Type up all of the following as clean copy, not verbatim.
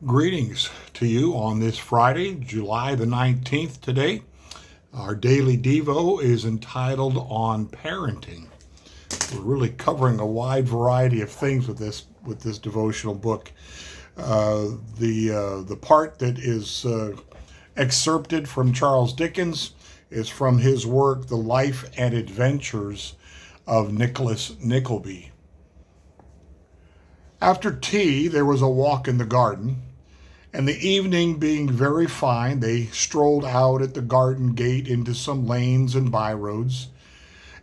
Greetings to you on this Friday, July the 19th today. Our daily Devo is entitled On Parenting. We're really covering a wide variety of things with this devotional book. The part that is excerpted from Charles Dickens is from his work, The Life and Adventures of Nicholas Nickleby. After tea, there was a walk in the garden. And the evening being very fine, they strolled out at the garden gate into some lanes and byroads,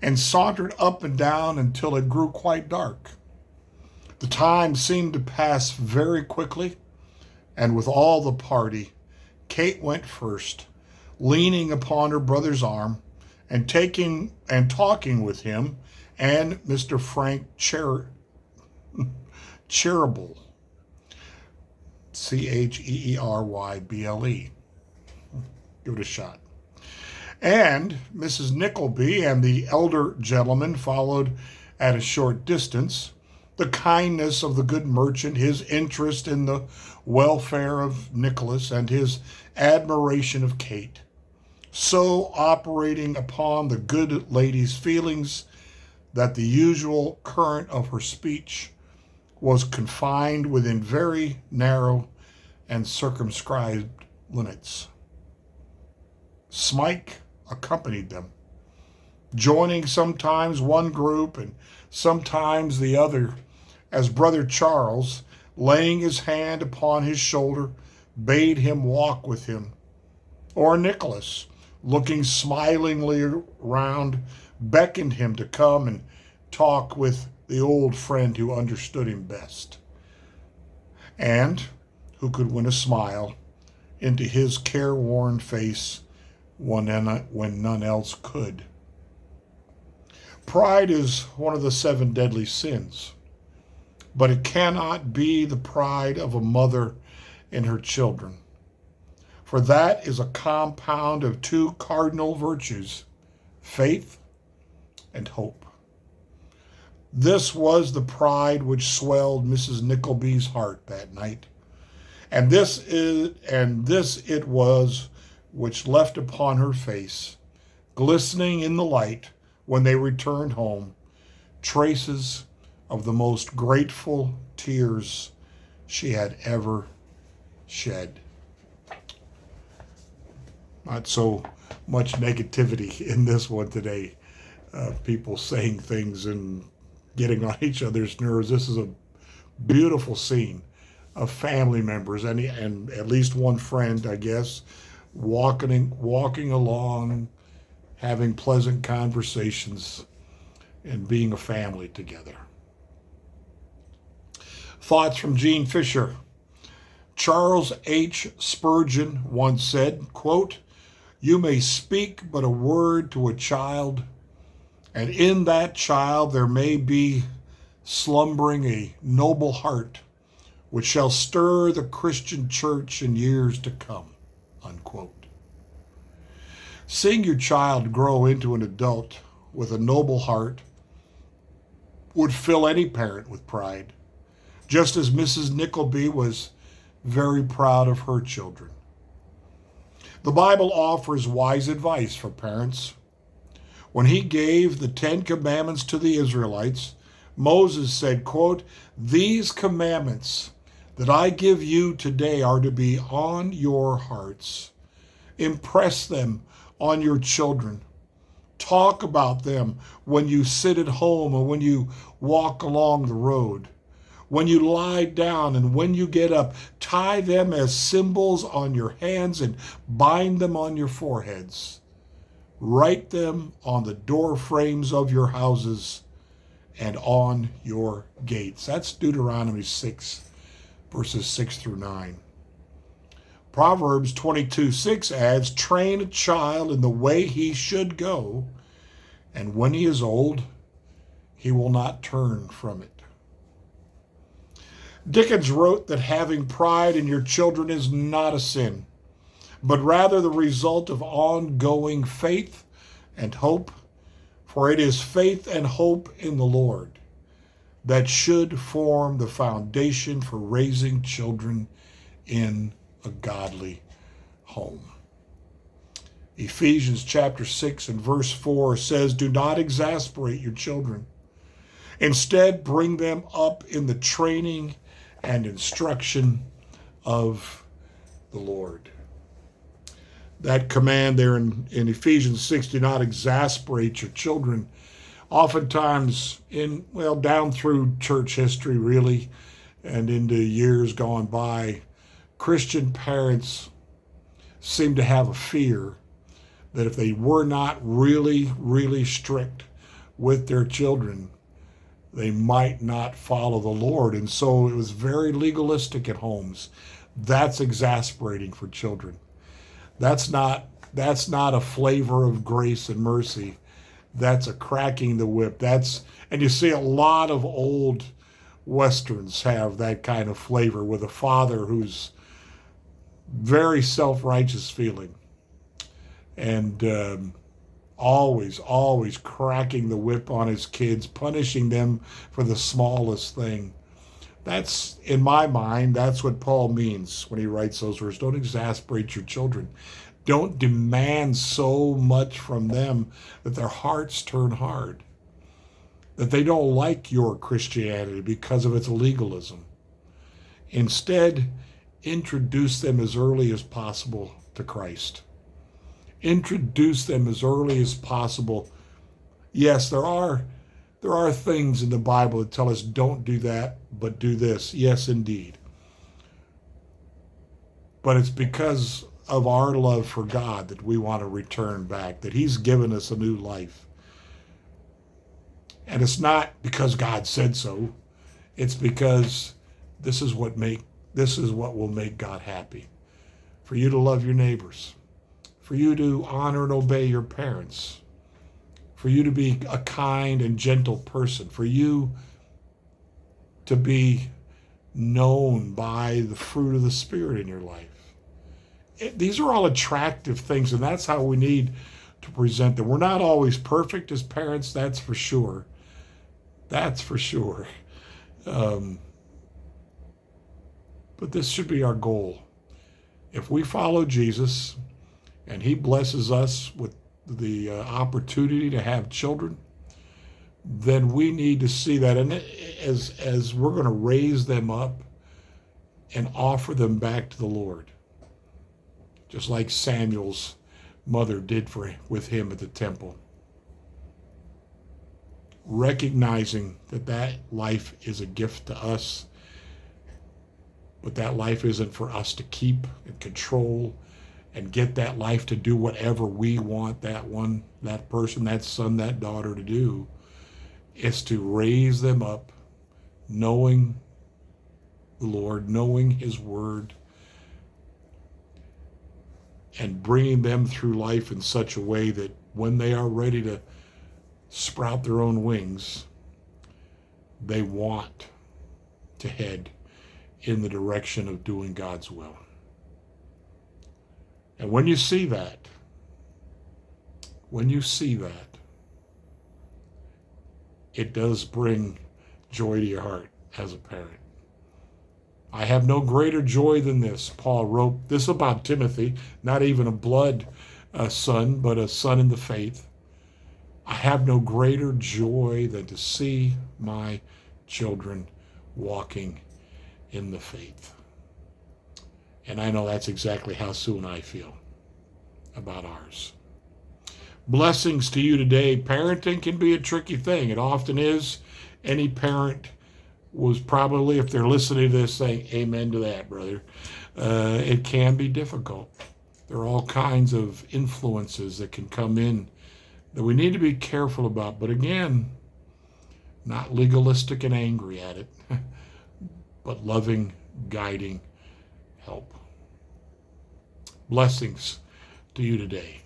and sauntered up and down until it grew quite dark. The time seemed to pass very quickly, and with all the party, Kate went first, leaning upon her brother's arm, and talking with him and Mr. Frank Cheeryble. Cheeryle. Give it a shot. And Mrs. Nickleby and the elder gentleman followed at a short distance. The kindness of the good merchant, his interest in the welfare of Nicholas, and his admiration of Kate, so operating upon the good lady's feelings that the usual current of her speech was confined within very narrow and circumscribed limits. Smike accompanied them, joining sometimes one group and sometimes the other, as Brother Charles, laying his hand upon his shoulder, bade him walk with him, or Nicholas, looking smilingly round, beckoned him to come and talk with the old friend who understood him best, and who could win a smile into his careworn face when none else could. Pride is one of the 7 deadly sins, but it cannot be the pride of a mother in her children, for that is a compound of 2 cardinal virtues, faith and hope. This was the pride which swelled Mrs. Nickleby's heart that night, and this it was which left upon her face, glistening in the light when they returned home, traces of the most grateful tears she had ever shed. Not so much negativity in this one today. People saying things and getting on each other's nerves. This is a beautiful scene of family members and at least one friend, I guess, walking along, having pleasant conversations, and being a family together. Thoughts from Gene Fisher. Charles H. Spurgeon once said, quote, "You may speak but a word to a child, and in that child there may be slumbering a noble heart, which shall stir the Christian church in years to come," unquote. Seeing your child grow into an adult with a noble heart would fill any parent with pride, just as Mrs. Nickleby was very proud of her children. The Bible offers wise advice for parents. When he gave the 10 commandments to the Israelites, Moses said, quote, "These commandments that I give you today are to be on your hearts. Impress them on your children. Talk about them when you sit at home and when you walk along the road. When you lie down and when you get up, tie them as symbols on your hands and bind them on your foreheads. Write them on the door frames of your houses and on your gates." That's Deuteronomy 6, verses 6 through 9. Proverbs 22:6 adds, "Train a child in the way he should go, and when he is old, he will not turn from it." Dickens wrote that having pride in your children is not a sin, but rather the result of ongoing faith and hope, for it is faith and hope in the Lord that should form the foundation for raising children in a godly home. Ephesians chapter 6 and verse 4 says, "Do not exasperate your children. Instead, bring them up in the training and instruction of the Lord." That command there in Ephesians 6, do not exasperate your children, oftentimes down through church history really, and into years gone by, Christian parents seem to have a fear that if they were not really, really strict with their children, they might not follow the Lord. And so it was very legalistic at homes. That's exasperating for children. That's not a flavor of grace and mercy. That's a cracking the whip. And you see a lot of old Westerns have that kind of flavor, with a father who's very self-righteous feeling and always cracking the whip on his kids, punishing them for the smallest thing. That's, in my mind, that's what Paul means when he writes those words. Don't exasperate your children. Don't demand so much from them that their hearts turn hard, that they don't like your Christianity because of its legalism. Instead, introduce them as early as possible to Christ. Introduce them as early as possible. Yes, there are things in the Bible that tell us don't do that, but do this. Yes, indeed. But it's because of our love for God that we want to return back, that He's given us a new life. And it's not because God said so. It's because this is what will make God happy. For you to love your neighbors, for you to honor and obey your parents, for you to be a kind and gentle person, for you to be known by the fruit of the Spirit in your life. These are all attractive things, and that's how we need to present them. We're not always perfect as parents, that's for sure. That's for sure. But this should be our goal. If we follow Jesus and He blesses us with the opportunity to have children, then we need to see that. And as we're going to raise them up and offer them back to the Lord, just like Samuel's mother did with him at the temple. Recognizing that life is a gift to us, but that life isn't for us to keep and control and get that life to do whatever we want that person, that son, that daughter to do. It's to raise them up knowing the Lord, knowing His Word, and bringing them through life in such a way that when they are ready to sprout their own wings, they want to head in the direction of doing God's will. And when you see that, it does bring joy to your heart as a parent. I have no greater joy than this. Paul wrote this about Timothy, not even a blood son, but a son in the faith. I have no greater joy than to see my children walking in the faith. And I know that's exactly how Sue and I feel about ours. Blessings to you today. Parenting can be a tricky thing. It often is. Any parent was probably, if they're listening to this, saying, amen to that, brother. It can be difficult. There are all kinds of influences that can come in that we need to be careful about. But again, not legalistic and angry at it, but loving, guiding help. Blessings to you today.